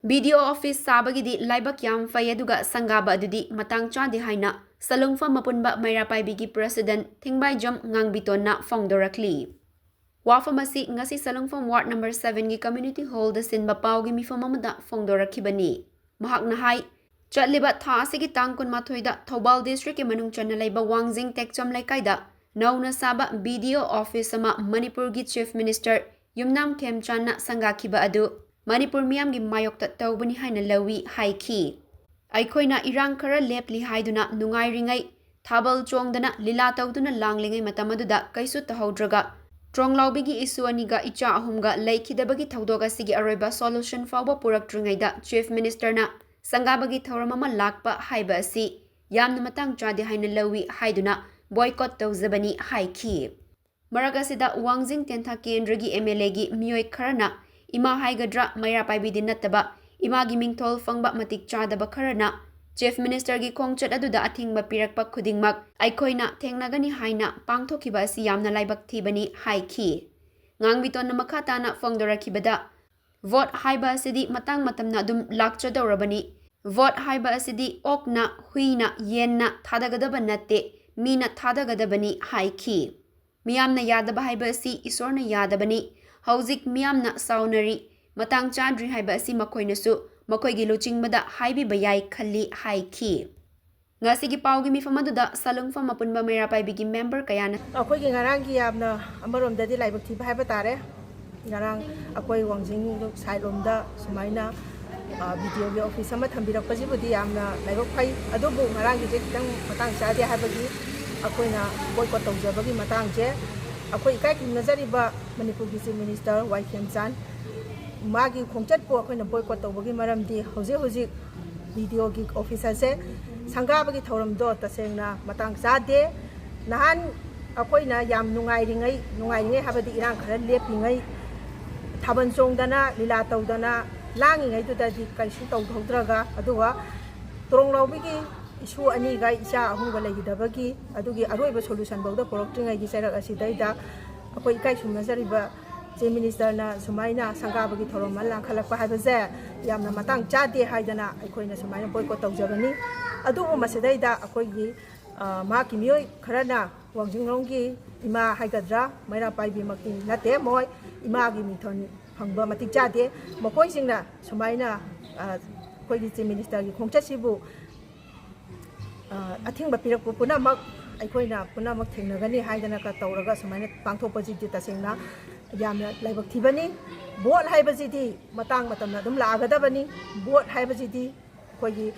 BDO office sabagidi laibak yam fayaduga sangaba adudi matang chade haina Salungpham Meira Paibi gi president Thingbai Jom Ngangbitonna fongdorakli. Wafamasi ngasi Salungpham ward number 7 gi community hall da sinba pawgi mifam amada fongdorakhibani. Mahakna hai chatliba tha asigi tang kun mathoida Thobal district ki manung channa laiba Wangjing Tekcham Laikaida nauna saba BDO office ama Manipur gi chief minister Yumnam Khemchanna sangakhiba adu Manipur miyam gi mayokta tawbani haina lawi haiki. Aikoina irang khara lepli haiduna nungai ringai thabal chongdana lila tawduna langlingai matamaduda kaisu tahaudraga Tronglaubi gi isu aniga icha ahumga laikidabagi thaudoga sigi aroiba solution fawba purakdringaida chief minister na sangabagi thauramama lakpa haiba asi yamna matang chade haina lawi haiduna boycott tawzabani haiki. Maragasida Wangjing Tentha Kendragi MLA gi miyoi kharana Ima haigadra Meira Paibi din nattaba imagi mingthol fangba matik chadaba kharana chief minister gi khongchat aduda athingba pirakpa khudingmak aikoina thengnagani haina pangthokiba asi yamna laibak thibani haiki. Ngangbiton makhatana fongdorakhibada vote haiba asidi matang matamna dum lakchadorabani vote haiba asidi okna huina yenna thadagadaba natte mina thadagadabani haiki. Miyamna yadaba haiba asi isorna yadabani Hauzik miyamna saunari matang chadri haiba asi makoinasu makoigi luchingmada haibi bayai khali haiki. Ngasigi pawgi mifamaduda Salungpham Meira Paibi gi member kayana akoigi ngarang gi yamna amarom dadi laibak thiba haiba tare ngarang akoi Wangjing sailomda sumaina video gi office ama thambirak pajibudi yamna laibak phai adubu ngarang gi je kitang matang chade haibagi akoina boycott tawjabagi matang je akoi ikai kinazariba Manipur gi chief minister Khemchan magi khongchat po akoina boycott tawbagi maramdi hoji video gi officer se sangabagi thoramdo tasengna matang chade nahan akoina yam nungai ringai habadi irang khara lepingai thaban chongdana lila tawdana langingai tudadi kaisu tawdhodraga aduwa tronglawbigi isu ani ga icha ahunga legidabagi adugi aroiba solution bawda poroktingai gi serak asidaida akoi ikai sumnazariba chief minister na sumaina sangabagi thoromal langkhalakpa haibaje yamna matang chade haidana aikoina sumaina boycott tawjabani adubu masidaida akoigi maki miyoi kharana Wangjing ronggi ima haigadra Meira Paibi makti nate moi ima gi mithon phangba matik chade mokoi singna sumaina akoigi chief minister gi khongchasibu athingba pirakpu punamak aikoina punamak thengnagani haidana ka tawraga sumaina pangthopajidi tasengna yamna laibak thibani vote haibajidi matang matamna dum lagadabani vote haibajidi koigi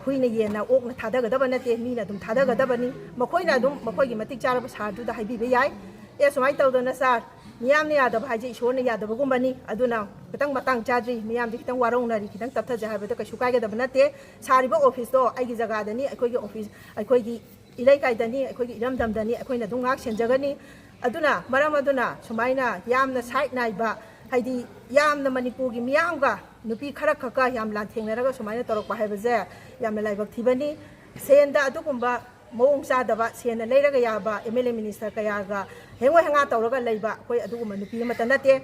huina yena okna thadagadaba nate mina dum thadagadabani makoina dum makoigi matik charaba sarduda haibibe yai e sumai tawdana sar miyamna yadaba haji ishorna yadaba gumbani aduna kitang matang chadri miyamdi kitang warongnari kitang tapthaja haibada ka shukaigedaba nate sariba office do aigi jaga dani aikoigi office aikoigi ilai kaidani aikoigi iramdamdani aikoina dum ngak senjagani aduna maram aduna sumaina yamna side naiba haidi yamna Manipur gi miyamga nupi khara khaka yam lan thengnaraga sumaina torokpa haibaje yamna laibak thibani senda adukumba mawong chadaba sena leiraga yaba MLA minister kayaga hengwa henga tawraga leiba koi aduguma nupi mata nate